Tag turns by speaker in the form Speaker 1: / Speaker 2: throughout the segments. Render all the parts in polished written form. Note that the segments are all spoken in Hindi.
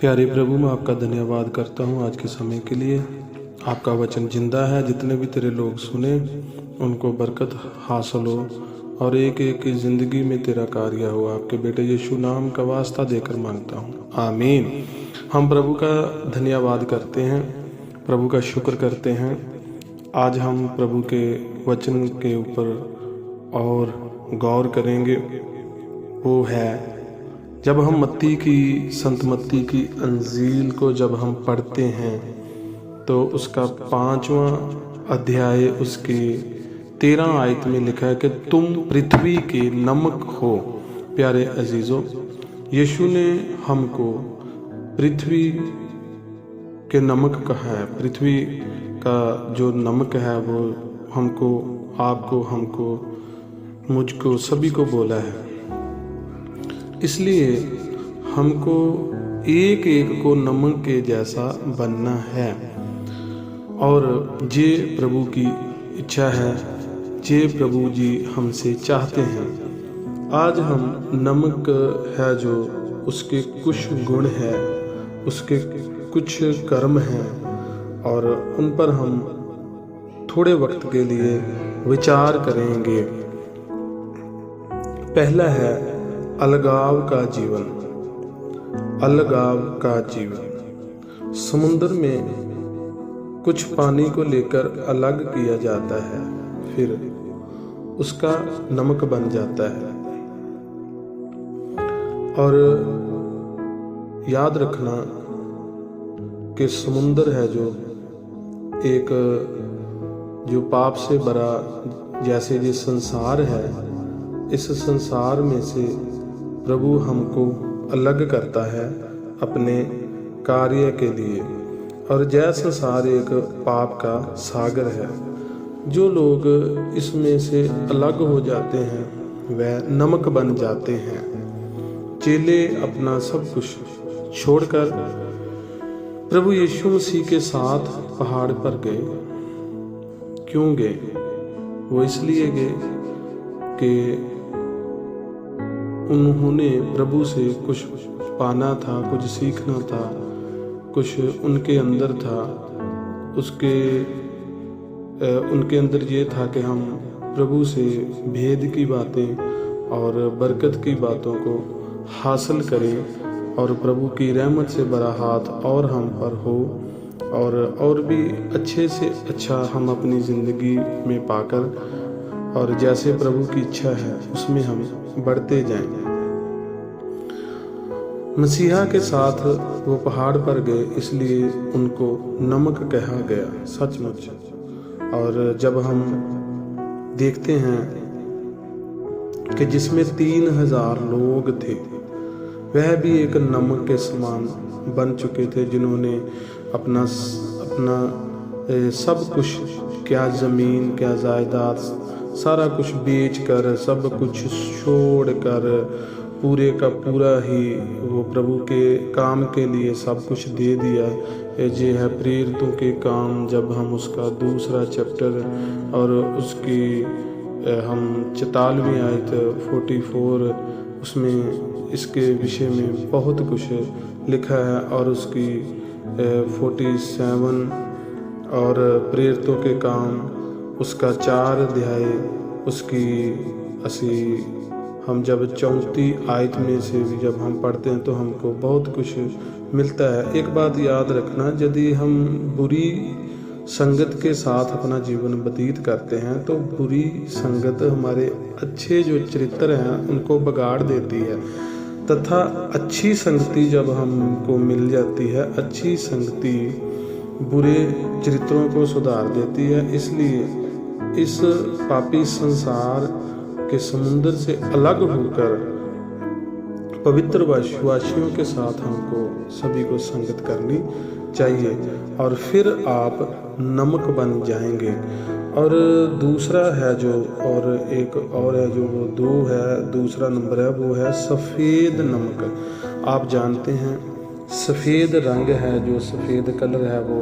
Speaker 1: प्यारे प्रभु, मैं आपका धन्यवाद करता हूँ आज के समय के लिए। आपका वचन जिंदा है। जितने भी तेरे लोग सुने उनको बरकत हासिल हो और एक एक की ज़िंदगी में तेरा कार्य हो। आपके बेटे यीशु नाम का वास्ता देकर मांगता हूँ, आमीन। हम प्रभु का धन्यवाद करते हैं, प्रभु का शुक्र करते हैं। आज हम प्रभु के वचन के ऊपर और गौर करेंगे। वो है जब हम संत मत्ती की अंजील को जब हम पढ़ते हैं तो उसका 5वां अध्याय उसके 13 आयत में लिखा है कि तुम पृथ्वी के नमक हो। प्यारे अजीज़ों, यीशु ने हमको पृथ्वी के नमक कहा है। पृथ्वी का जो नमक है वो हमको, आपको, हमको, मुझको, सभी को बोला है। इसलिए हमको एक एक को नमक के जैसा बनना है और ये प्रभु की इच्छा है, ये प्रभु जी हमसे चाहते हैं। आज हम नमक है जो उसके कुछ गुण है, उसके कुछ कर्म हैं और उन पर हम थोड़े वक्त के लिए विचार करेंगे। पहला है अलगाव का जीवन। अलगाव का जीवन। समुद्र में कुछ पानी को लेकर अलग किया जाता है, फिर उसका नमक बन जाता है। और याद रखना कि समुद्र है जो पाप से भरा, जैसे ये संसार है, इस संसार में से प्रभु हमको अलग करता है अपने कार्य के लिए। और जय संसार एक पाप का सागर है। जो लोग इसमें से अलग हो जाते हैं वह नमक बन जाते हैं। चेले अपना सब कुछ छोड़कर प्रभु यीशु मसीह के साथ पहाड़ पर गए। क्यों गए? वो इसलिए गए कि उन्होंने प्रभु से कुछ पाना था, कुछ सीखना था, कुछ उनके अंदर था। उनके अंदर ये था कि हम प्रभु से भेद की बातें और बरकत की बातों को हासिल करें और प्रभु की रहमत से भरा हाथ और हम पर हो और भी अच्छे से अच्छा हम अपनी ज़िंदगी में पाकर और जैसे प्रभु की इच्छा है उसमें हम बढ़ते जाएं। मसीहा के साथ वो पहाड़ पर गए, इसलिए उनको नमक कहा गया, सचमुच। और जब हम देखते हैं कि जिसमें 3000 लोग थे, वह भी एक नमक के समान बन चुके थे, जिन्होंने अपना सब कुछ, क्या ज़मीन, क्या जायदाद, सारा कुछ बेचकर, सब कुछ छोड़कर, पूरे का पूरा ही वो प्रभु के काम के लिए सब कुछ दे दिया। ये है प्रेरितों के काम, जब हम उसका 2 चैप्टर और उसकी हम 44वीं आयत 44, उसमें इसके विषय में बहुत कुछ लिखा है। और उसकी 47 और प्रेरितों के काम उसका 4 अध्याय, उसकी 80, हम जब 34 आयत में से भी जब हम पढ़ते हैं तो हमको बहुत कुछ मिलता है। एक बात याद रखना, यदि हम बुरी संगत के साथ अपना जीवन व्यतीत करते हैं तो बुरी संगत हमारे अच्छे जो चरित्र हैं उनको बिगाड़ देती है, तथा अच्छी संगति जब हमको मिल जाती है, अच्छी संगति बुरे चरित्रों को सुधार देती है। इसलिए इस पापी संसार के समुद्र से अलग होकर पवित्र वासियों के साथ हमको सभी को संगत करनी चाहिए और फिर आप नमक बन जाएंगे। और दूसरा है जो, और एक और है जो वो 2 है, दूसरा नंबर है, वो है सफ़ेद नमक। आप जानते हैं सफ़ेद रंग है, जो सफ़ेद कलर है वो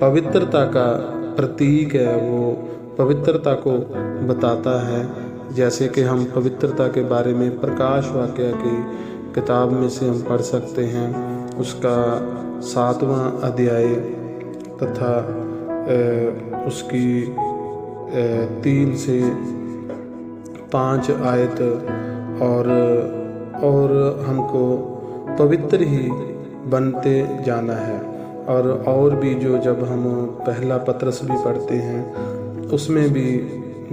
Speaker 1: पवित्रता का प्रतीक है, वो पवित्रता को बताता है। जैसे कि हम पवित्रता के बारे में प्रकाश वाक्य की किताब में से हम पढ़ सकते हैं उसका 7वां अध्याय तथा उसकी 3 से 5 आयत और हमको पवित्र ही बनते जाना है। और भी जो जब हम पहला पत्रस भी पढ़ते हैं उसमें भी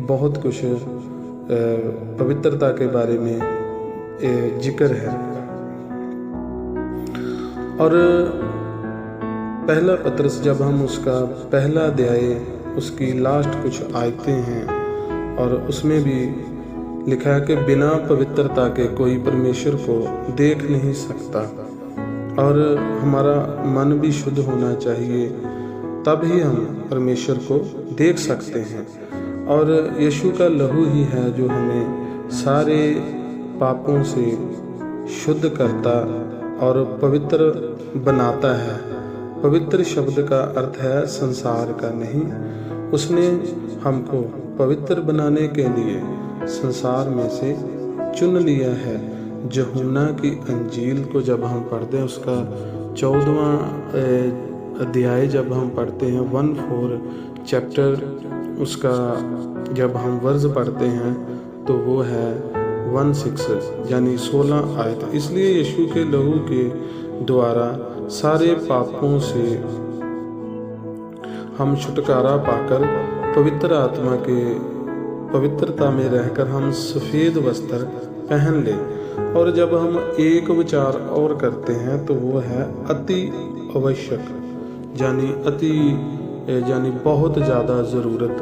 Speaker 1: बहुत कुछ पवित्रता के बारे में जिक्र है। और पहला पत्रस जब हम उसका पहला अध्याय उसकी लास्ट कुछ आयतें हैं और उसमें भी लिखा है कि बिना पवित्रता के कोई परमेश्वर को देख नहीं सकता, और हमारा मन भी शुद्ध होना चाहिए, तब ही हम परमेश्वर को देख सकते हैं। और यीशु का लहू ही है जो हमें सारे पापों से शुद्ध करता और पवित्र बनाता है। पवित्र शब्द का अर्थ है संसार का नहीं। उसने हमको पवित्र बनाने के लिए संसार में से चुन लिया है। यूहन्ना की अंजील को जब हम पढ़ते हैं उसका 14वां अध्याय जब हम पढ़ते हैं 1-4 चैप्टर उसका जब हम वर्ज पढ़ते हैं तो वो है 1-6 यानी 16 आयत। इसलिए यीशु के लहू के द्वारा सारे पापों से हम छुटकारा पाकर पवित्र आत्मा के पवित्रता में रहकर हम सफ़ेद वस्त्र पहन ले। और जब हम एक विचार और करते हैं तो वो है अति आवश्यक यानी बहुत ज़्यादा ज़रूरत।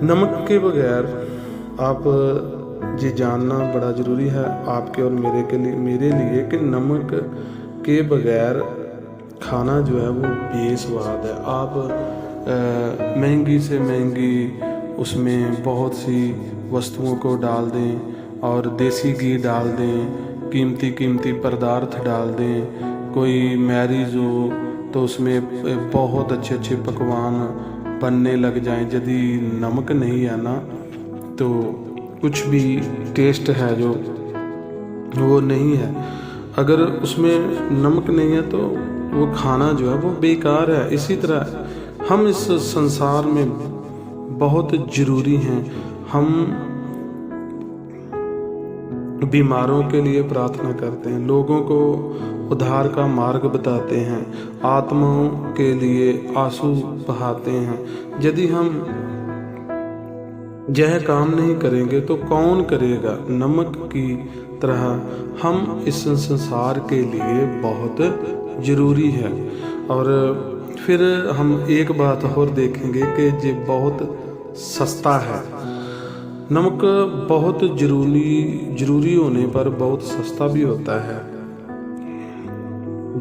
Speaker 1: नमक के बगैर आप ये जानना बड़ा ज़रूरी है आपके और मेरे लिए कि नमक के बगैर खाना जो है वो बेस्वाद है। आप महंगी से महंगी उसमें बहुत सी वस्तुओं को डाल दें और देसी घी डाल दें, कीमती पदार्थ डाल दें, कोई मैरिज हो तो उसमें बहुत अच्छे पकवान बनने लग जाएं। यदि नमक नहीं है ना तो कुछ भी टेस्ट है जो वो नहीं है। अगर उसमें नमक नहीं है तो वो खाना जो है वो बेकार है। इसी तरह हम इस संसार में बहुत ज़रूरी हैं। हम बीमारों के लिए प्रार्थना करते हैं, लोगों को उद्धार का मार्ग बताते हैं, आत्माओं के लिए आंसू बहाते हैं। यदि हम यह काम नहीं करेंगे तो कौन करेगा? नमक की तरह हम इस संसार के लिए बहुत ज़रूरी है। और फिर हम एक बात और देखेंगे कि ये बहुत सस्ता है। नमक बहुत जरूरी होने पर बहुत सस्ता भी होता है।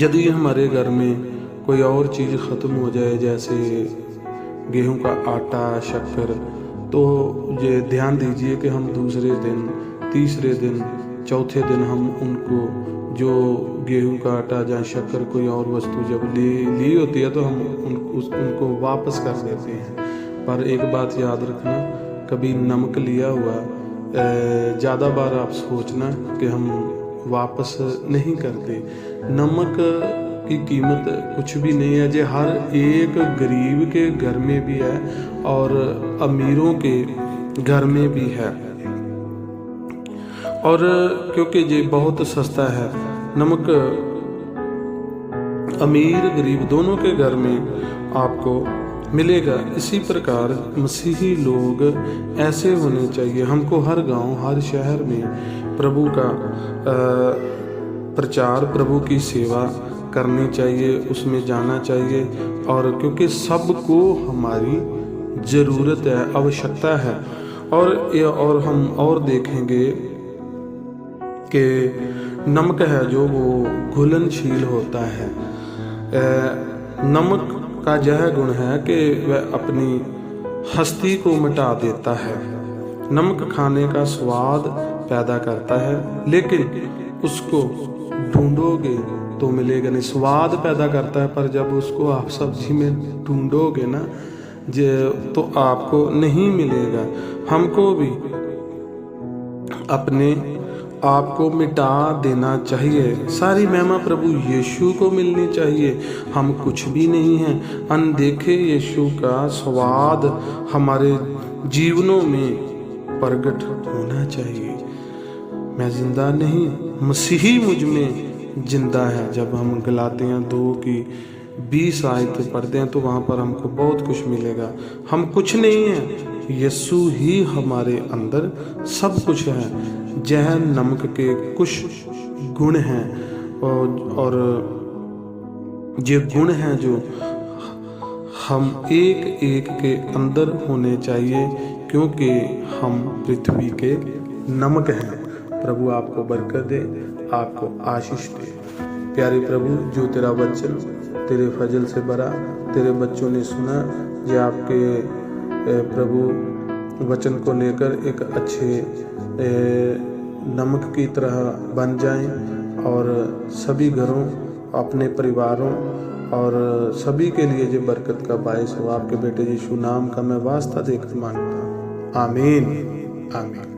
Speaker 1: यदि हमारे घर में कोई और चीज़ ख़त्म हो जाए जैसे गेहूं का आटा, शक्कर, तो ये ध्यान दीजिए कि हम दूसरे दिन, तीसरे दिन, चौथे दिन हम उनको जो गेहूं का आटा या शक्कर कोई और वस्तु जब ली होती है तो हम उनको वापस कर देते हैं। पर एक बात याद रखना, कभी नमक लिया हुआ ज़्यादा बार आप सोचना कि हम वापस नहीं करते। नमक की कीमत कुछ भी नहीं है। जो हर एक गरीब के घर में भी है और अमीरों के घर में भी है। और क्योंकि ये बहुत सस्ता है, नमक अमीर गरीब दोनों के घर में आपको मिलेगा। इसी प्रकार मसीही लोग ऐसे होने चाहिए। हमको हर गांव, हर शहर में प्रभु का प्रचार, प्रभु की सेवा करनी चाहिए, उसमें जाना चाहिए। और क्योंकि सबको हमारी ज़रूरत है, आवश्यकता है। और हम और देखेंगे कि नमक है जो वो घुलनशील होता है। नमक का यह गुण है कि वह अपनी हस्ती को मिटा देता है। नमक खाने का स्वाद पैदा करता है, लेकिन उसको ढूंढोगे तो मिलेगा नहीं। स्वाद पैदा करता है, पर जब उसको आप सब्जी में ढूंढोगे ना तो आपको नहीं मिलेगा। हमको भी अपने आपको मिटा देना चाहिए। सारी महिमा प्रभु यीशु को मिलनी चाहिए। हम कुछ भी नहीं हैं। अनदेखे यीशु का स्वाद हमारे जीवनों में प्रकट होना चाहिए। मैं जिंदा नहीं, मसीही मुझ में जिंदा है। जब हम गलातियाँ 2 की 20 आयत पढ़ते हैं तो वहाँ पर हमको बहुत कुछ मिलेगा। हम कुछ नहीं हैं, यीशु ही हमारे अंदर सब कुछ है। जहर नमक के कुछ गुण हैं और ये गुण हैं जो हम एक एक के अंदर होने चाहिए, क्योंकि हम पृथ्वी के नमक हैं। प्रभु आपको बरकत दे, आपको आशीष दे। प्यारे प्रभु, जो तेरा वचन तेरे फजल से भरा तेरे बच्चों ने सुना, ये आपके प्रभु वचन को लेकर एक अच्छे नमक की तरह बन जाएं और सभी घरों, अपने परिवारों और सभी के लिए जो बरकत का बायस हो। आपके बेटे यीशु नाम का मैं वास्ता देकर मांगता हूँ। आमीन, आमीन।